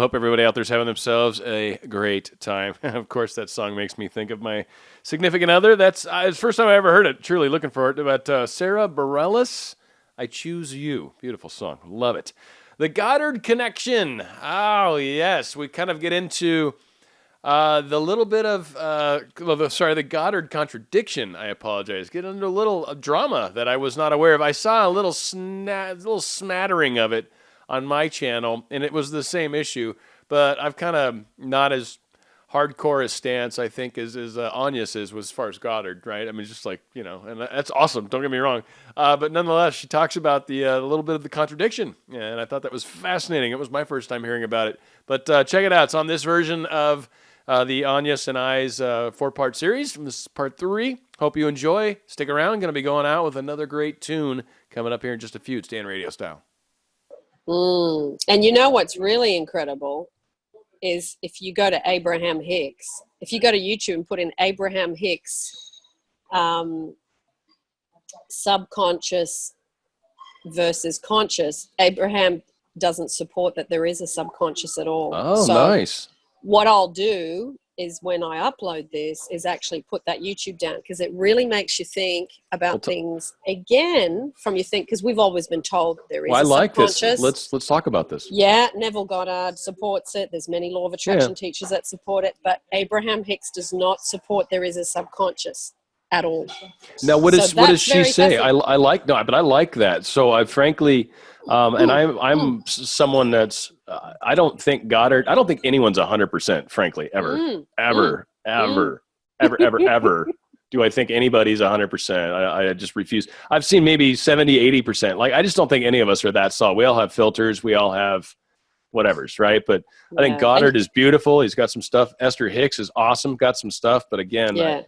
Hope everybody out there's having themselves a great time. Of course, that song makes me think of my significant other. It's the first time I ever heard it. Truly looking for it. But Sarah Bareilles, I Choose You. Beautiful song. Love it. The Goddard Connection. Oh, yes. We kind of get into the little bit of, the Goddard Contradiction. I apologize. Get into a little drama that I was not aware of. I saw a little smattering of it on my channel, and it was the same issue, but I've kind of not as hardcore a stance, I think, as Agnes is as far as Goddard, right? I mean, just like, and that's awesome, don't get me wrong. But nonetheless, she talks about the little bit of the contradiction, and I thought that was fascinating. It was my first time hearing about it. But check it out. It's on this version of the Agnes and I's 4-part series. This is part 3. Hope you enjoy. Stick around. Going to be going out with another great tune coming up here in just a few. It's Dan Radio Style. And you know what's really incredible is if you go to Abraham Hicks, if you go to YouTube and put in Abraham Hicks subconscious versus conscious, Abraham doesn't support that there is a subconscious at all. Oh, so nice. What I'll do is when I upload this is actually put that YouTube down, because it really makes you think about things again from you think, because we've always been told that there is a subconscious. This. Let's talk about this. Yeah, Neville Goddard supports it. There's many law of attraction teachers that support it, but Abraham Hicks does not support there is a subconscious at all. Now, what does she say? I like that. So I frankly, and I'm someone that's I don't think anyone's 100%, frankly, ever do I think anybody's 100%. I just refuse. I've seen maybe 70, 80%. Like, I just don't think any of us are that solid. We all have filters. We all have whatever's, right? But I think Goddard is beautiful. He's got some stuff. Esther Hicks is awesome. Got some stuff. But again, but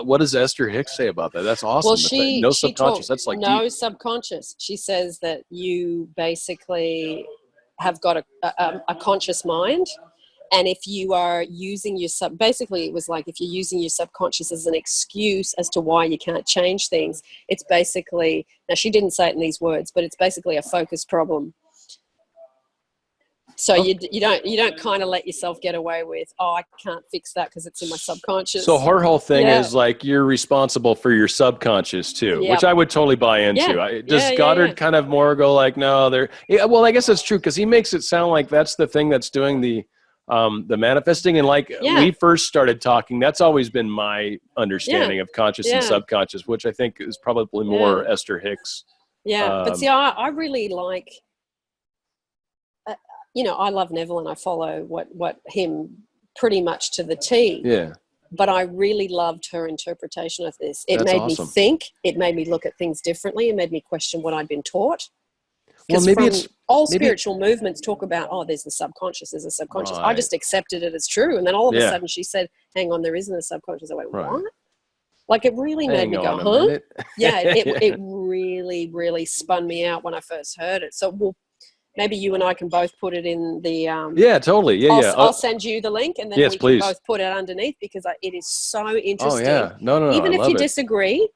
what does Esther Hicks say about that? That's awesome. Well, no subconscious. That's like no deep. Subconscious. She says that you basically have got a conscious mind. And if you are using your basically it was like if you're using your subconscious as an excuse as to why you can't change things, it's basically, now she didn't say it in these words, but it's basically a focus problem. So you don't kind of let yourself get away with, I can't fix that because it's in my subconscious. So her whole thing is like, you're responsible for your subconscious too, which I would totally buy into. Does Goddard kind of more go like, no, well, I guess that's true, because he makes it sound like that's the thing that's doing the manifesting. And like we first started talking, that's always been my understanding of conscious and subconscious, which I think is probably more Esther Hicks. But see, I really like, I love Neville and I follow what him pretty much to the T. Yeah. But I really loved her interpretation of this. It made me think. It made me look at things differently. It made me question what I'd been taught. Because spiritual movements talk about, there's the subconscious, there's a subconscious. Right. I just accepted it as true. And then all of a sudden she said, hang on, there isn't a subconscious. I went, what? Like, it really made me go, huh? It really, really spun me out when I first heard it. So maybe you and I can both put it in the... totally. I'll send you the link, and then we can both put it underneath, because it is so interesting. Oh, yeah. No. Even if you disagree,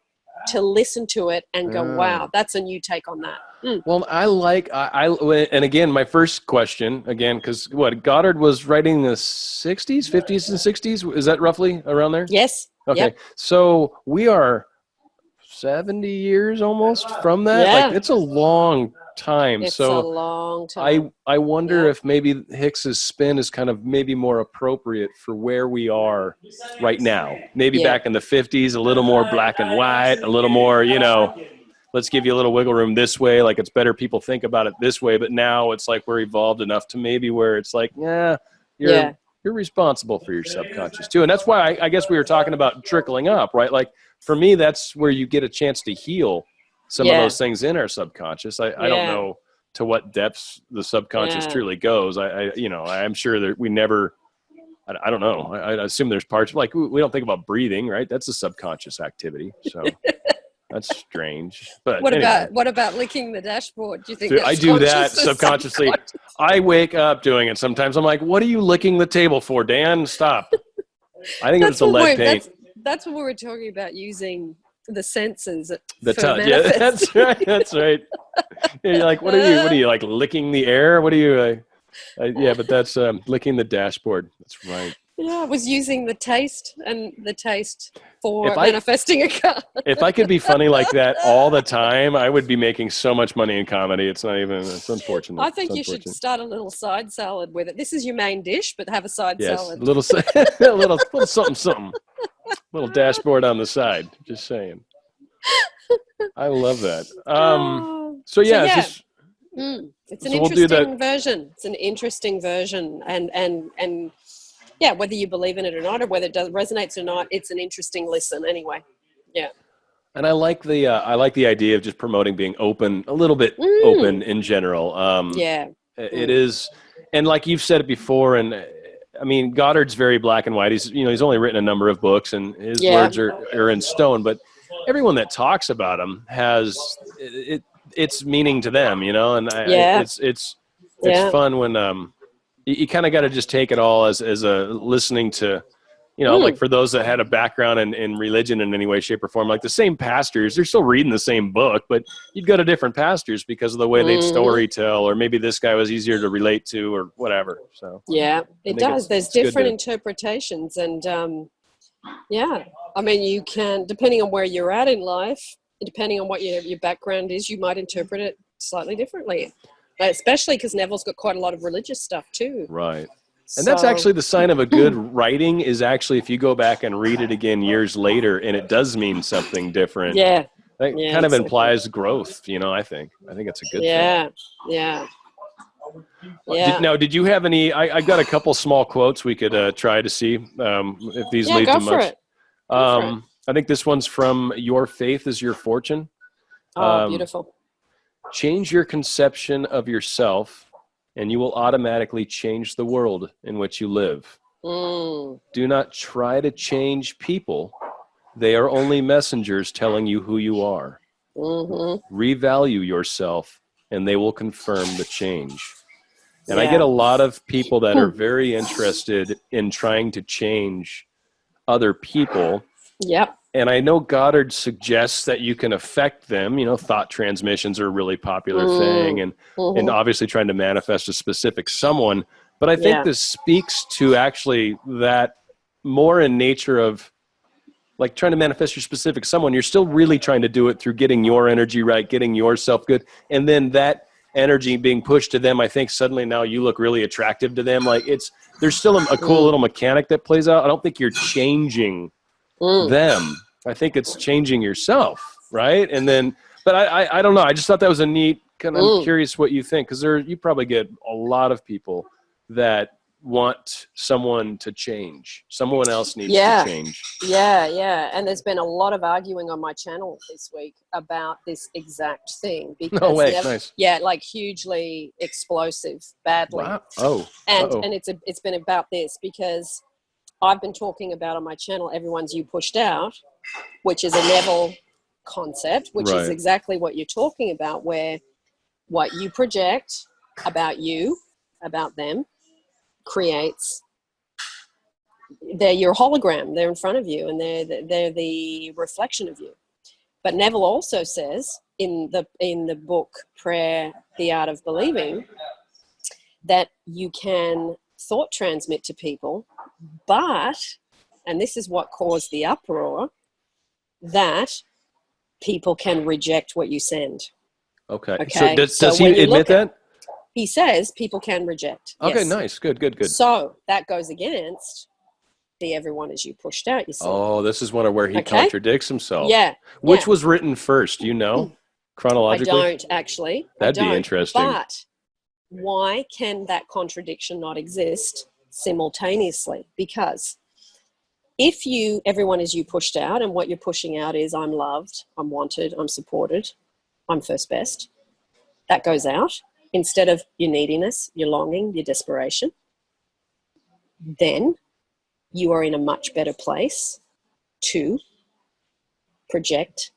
to listen to it and go, wow, that's a new take on that. Well, and again, my first question, because Goddard was writing in the 60s, 50s and 60s? Is that roughly around there? Yes. Okay. Yep. So we are 70 years almost from that. Yeah. Like, it's a long time. It's a long time. I wonder if maybe Hicks's spin is kind of maybe more appropriate for where we are right now. Maybe back in the 50s, a little more black and white, a little more, let's give you a little wiggle room this way. Like, it's better people think about it this way. But now it's like we're evolved enough to maybe where it's like, you're responsible for your subconscious too. And that's why I guess we were talking about trickling up, right? Like, for me, that's where you get a chance to heal some of those things in our subconscious. I don't know to what depths the subconscious truly goes. I'm sure that we never, I don't know. I assume there's parts, like, we don't think about breathing, right? That's a subconscious activity. So that's strange. But what about licking the dashboard? Do you think I do that subconsciously? I wake up doing it sometimes. I'm like, what are you licking the table for, Dan? Stop. I think it was the lead paint. That's what we were talking about, using the senses. The touch. Yeah, that's right. That's right. You're like, what are you like, licking the air? What are you Yeah, but that's licking the dashboard. That's right. Yeah, I was using the taste for If manifesting a car. if I could be funny like that all the time, I would be making so much money in comedy. It's not even. It's unfortunate. I think It's you should unfortunate. start a little side salad with it. This is your main dish, but have a side Yes, salad. a little something, little dashboard on the side. Just saying. I love that. So yeah, it's just. It's an So we'll do that. interesting version. It's an interesting version, and yeah, whether you believe in it or not, or whether it resonates or not, it's an interesting listen anyway. Yeah. And I like the idea of just promoting being open, a little bit open in general. Yeah. It is, and like you've said it before, and I mean Goddard's very black and white. He's only written a number of books, and his words are in stone. But everyone that talks about him has it's meaning to them, and it's fun when you kind of got to just take it all as a listening to, like for those that had a background in religion in any way, shape, or form, like the same pastors, they're still reading the same book, but you'd go to different pastors because of the way they'd story tell, or maybe this guy was easier to relate to or whatever. So yeah, it does. There's different interpretations, and yeah, I mean, you can, depending on where you're at in life, depending on what your background is, you might interpret it slightly differently, especially because Neville's got quite a lot of religious stuff too. Right. And that's actually the sign of a good writing is actually if you go back and read it again years later and it does mean something different. Yeah. That kind of implies growth, I think. I think it's a good thing. Yeah. Did you have any, I've got a couple small quotes we could try to see if these lead to much. I think this one's from Your Faith is Your Fortune. Oh, beautiful. Change your conception of yourself and you will automatically change the world in which you live. Do not try to change people. They are only messengers telling you who you are. Revalue yourself, and they will confirm the change. And I get a lot of people that are very interested in trying to change other people. Yep. And I know Goddard suggests that you can affect them. Thought transmissions are a really popular thing, and obviously trying to manifest a specific someone. But I think this speaks to actually that more in nature of like trying to manifest your specific someone. You're still really trying to do it through getting your energy right, getting yourself good, and then that energy being pushed to them. I think suddenly now you look really attractive to them. Like there's still a cool little mechanic that plays out. I don't think you're changing them. I think it's changing yourself, right? And then, but I don't know. I just thought that was a neat kind of. I'm curious what you think, because you probably get a lot of people that want someone to change. Someone else needs to change. Yeah. And there's been a lot of arguing on my channel this week about this exact thing. Because no way, nice. Yeah, like hugely explosive, badly. Wow. Oh. And it's been about this because I've been talking about on my channel, everyone's you pushed out, which is a Neville concept, which is exactly what you're talking about, where what you project about you, about them, creates, they're your hologram, they're in front of you, and they're the reflection of you. But Neville also says in the book Prayer, The Art of Believing, that you can thought transmit to people, but, and this is what caused the uproar, that people can reject what you send. Okay. So does he admit that? He says people can reject. Okay, yes. Nice. Good. So that goes against the everyone is you pushed out, you see. Oh, this is one where he contradicts himself. Yeah. Which was written first, chronologically? I don't actually. That'd be interesting. But why can that contradiction not exist simultaneously? Because if everyone is you pushed out, and what you're pushing out is I'm loved, I'm wanted, I'm supported, I'm first best, that goes out instead of your neediness, your longing, your desperation, then you are in a much better place to project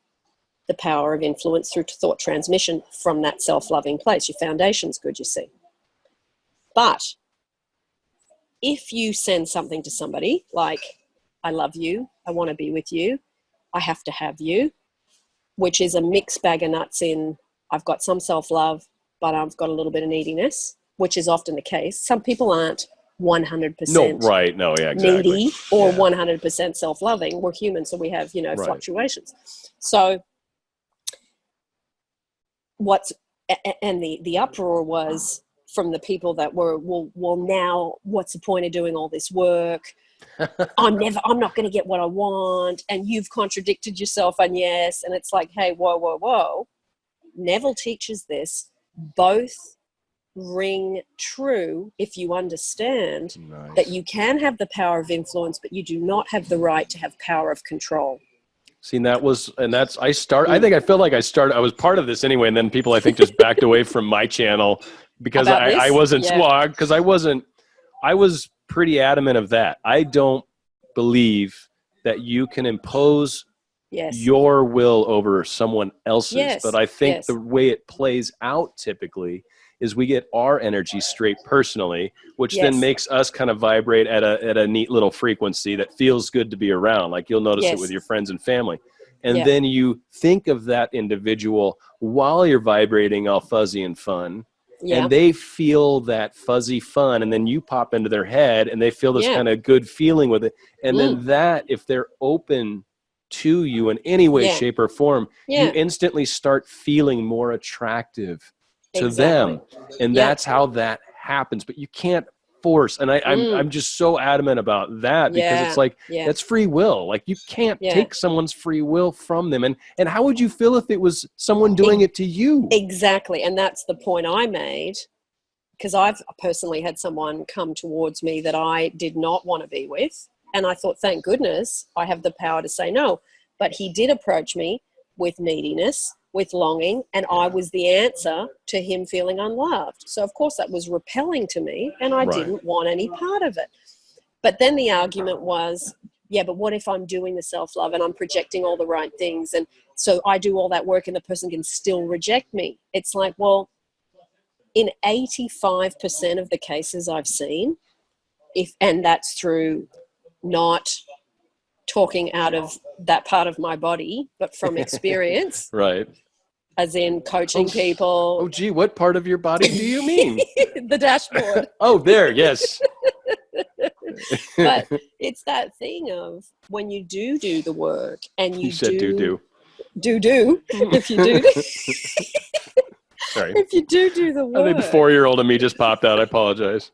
the power of influence through thought transmission from that self-loving place. Your foundation's good, you see. But if you send something to somebody like, I love you, I want to be with you, I have to have you, which is a mixed bag of nuts in, I've got some self-love, but I've got a little bit of neediness, which is often the case. Some people aren't 100% No, right. No, yeah, exactly. needy or 100% self-loving. We're human, so we have, fluctuations. So the uproar was from the people that were, well, now what's the point of doing all this work? I'm not going to get what I want. And you've contradicted yourself. And yes. And it's like, hey, whoa. Neville teaches this. Both ring true if you understand that you can have the power of influence, but you do not have the right to have power of control. See, I was part of this anyway. And then people, I think, just backed away from my channel because I was pretty adamant of that. I don't believe that you can impose your will over someone else's. But I think the way it plays out typically is we get our energy straight personally, which then makes us kind of vibrate at a neat little frequency that feels good to be around. Like you'll notice it with your friends and family. And then you think of that individual while you're vibrating all fuzzy and fun. And they feel that fuzzy fun, and then you pop into their head and they feel this kind of good feeling with it. And then that, if they're open to you in any way, shape, or form, you instantly start feeling more attractive to them. And that's how that happens. But you can't force. And I'm just so adamant about that because it's like, that's free will. Like you can't take someone's free will from them. And how would you feel if it was someone doing it to you? Exactly. And that's the point I made, because I've personally had someone come towards me that I did not want to be with. And I thought, thank goodness I have the power to say no. But he did approach me with neediness, with longing, and I was the answer to him feeling unloved. So of course that was repelling to me, and I didn't want any part of it. But then the argument was, but what if I'm doing the self-love and I'm projecting all the right things, and so I do all that work and the person can still reject me? It's like, well, in 85% of the cases I've seen, and that's through not talking out of that part of my body, but from experience. As in coaching people. Oh, gee, what part of your body do you mean? The dashboard. Oh, there, yes. But it's that thing of when you do the work and you said do. If you do. Sorry. If you do the work. I think the 4-year-old in me just popped out. I apologize.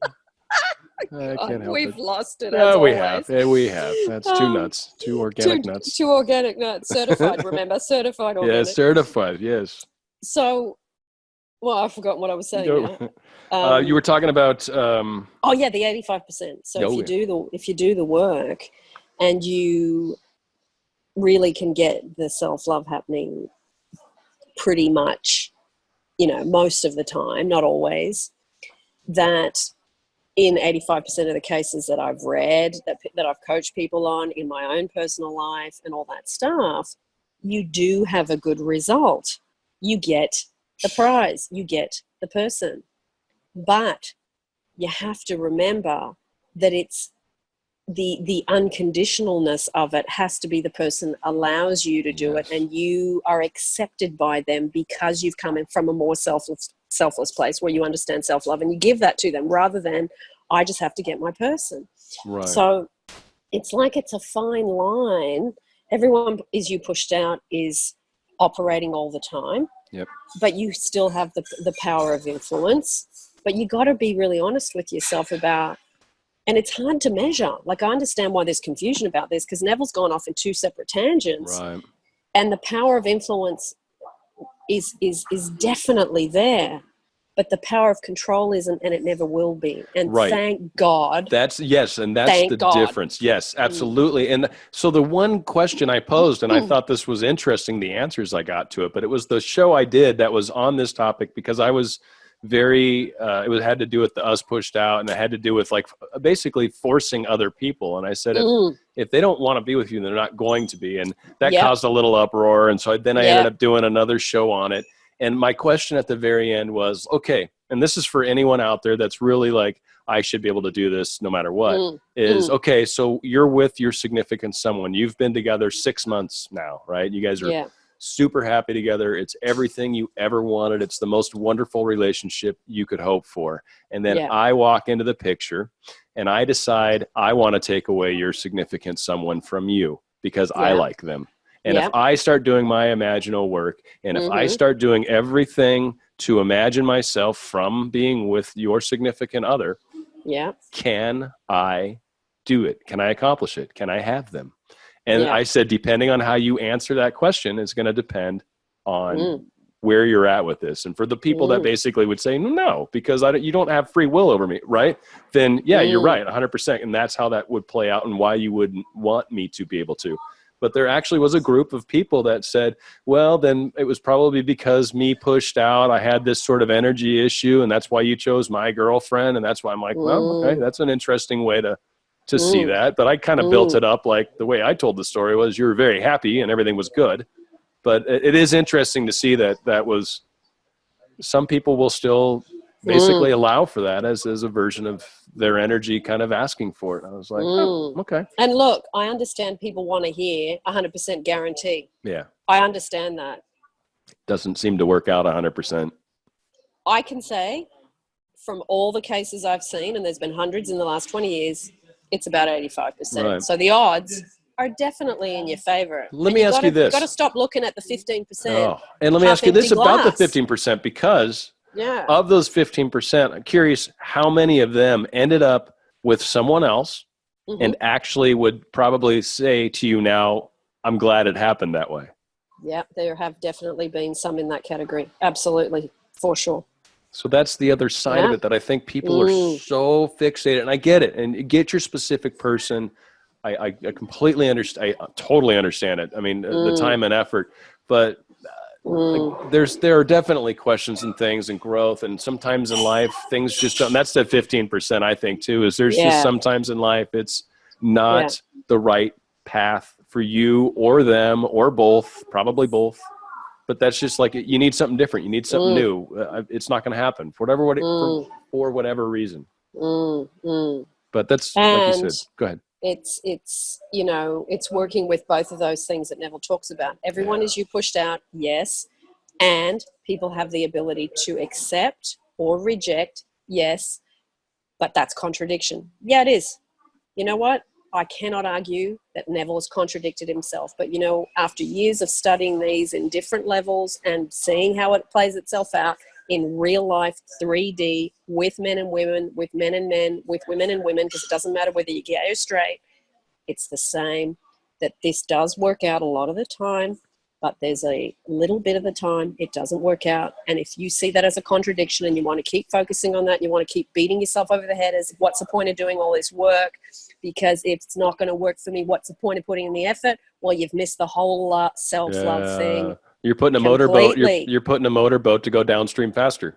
I can't help We've it. lost it. No, we have. Yeah, we have. That's two nuts. Two organic nuts. Two organic nuts. Certified, remember? Certified organic. Yeah, certified, yes. So, I've forgotten what I was saying now. You were talking about... the 85%. So if you do the work and you really can get the self-love happening pretty much, most of the time, not always, that... in 85% of the cases that I've read, that I've coached people on in my own personal life and all that stuff, you do have a good result. You get the prize. You get the person. But you have to remember that it's the unconditionalness of it has to be the person allows you to do it, and you are accepted by them because you've come in from a more selfless place where you understand self-love, and you give that to them rather than I just have to get my person. Right. So it's like it's a fine line. Everyone is you pushed out is operating all the time. Yep. But you still have the power of influence. But you got to be really honest with yourself about, and it's hard to measure. Like I understand why there's confusion about this because Neville's gone off in two separate tangents. Right. And the power of influence is definitely there, but the power of control isn't, and it never will be. And thank God. That's the difference. Yes, absolutely. And so the one question I posed, and I thought this was interesting, the answers I got to it, but it was the show I did that was on this topic because I was it had to do with the us pushed out, and it had to do with like basically forcing other people. And I said, if they don't want to be with you, they're not going to be. And that caused a little uproar. And so I ended up doing another show on it. And my question at the very end was, okay, and this is for anyone out there that's really like, I should be able to do this no matter what, okay, so you're with your significant someone. You've been together 6 months now, right? You guys are super happy together. It's everything you ever wanted. It's the most wonderful relationship you could hope for. And then I walk into the picture and I decide I want to take away your significant someone from you because I like them. And if I start doing my imaginal work, and if I start doing everything to imagine myself from being with your significant other, can I do it? Can I accomplish it? Can I have them? And I said, depending on how you answer that question is going to depend on where you're at with this. And for the people that basically would say, no, because you don't have free will over me, right? Then, you're right, 100%. And that's how that would play out and why you wouldn't want me to be able to. But there actually was a group of people that said, well, then it was probably because me pushed out. I had this sort of energy issue, and that's why you chose my girlfriend. And that's why I'm like, well, okay, that's an interesting way to see that. But I kind of built it up like the way I told the story was you were very happy and everything was good. But it is interesting to see that was some people will still basically allow for that as a version of their energy kind of asking for it. I was like, oh, okay. And look, I understand people want to hear 100% guarantee. Yeah. I understand that. Doesn't seem to work out 100%. I can say from all the cases I've seen, and there's been hundreds in the last 20 years, it's about 85%. Right. So the odds are definitely in your favor. Let me ask you this. You've got to stop looking at the 15%. Oh, and let me ask you this about the 15%, because of those 15%, I'm curious how many of them ended up with someone else and actually would probably say to you now, I'm glad it happened that way. Yeah, there have definitely been some in that category. Absolutely, for sure. So that's the other side of it that I think people are so fixated, and I get it, and get your specific person. I completely understand. I totally understand it. I mean, the time and effort, but there are definitely questions and things and growth, and sometimes in life things just don't. And that's the 15%, I think, too. Is there's just sometimes in life it's not the right path for you or them or both, probably both. But that's just like you need something different. You need something new. It's not going to happen for whatever reason. But that's like you said. Go ahead. It's it's working with both of those things that Neville talks about. Everyone is you pushed out, yes, and people have the ability to accept or reject, yes, but that's contradiction. Yeah, it is. You know what? I cannot argue that Neville has contradicted himself, but after years of studying these in different levels and seeing how it plays itself out in real life 3D with men and women, with men and men, with women and women, because it doesn't matter whether you're gay or straight, it's the same, that this does work out a lot of the time, but there's a little bit of the time it doesn't work out. And if you see that as a contradiction and you want to keep focusing on that, you want to keep beating yourself over the head as what's the point of doing all this work? Because if it's not going to work for me, what's the point of putting in the effort? Well, you've missed the whole self-love thing. You're putting a motorboat. You're putting a motorboat to go downstream faster.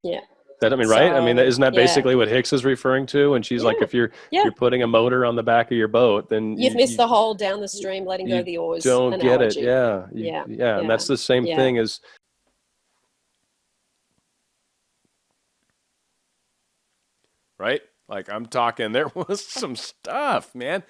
Yeah. Right? I mean, isn't that basically what Hicks is referring to? And she's like, if you're putting a motor on the back of your boat, then you've missed the whole down the stream, letting go of the oars. Don't analogy. get it. Yeah. And that's the same thing as. Right? Like I'm talking, there was some stuff, man.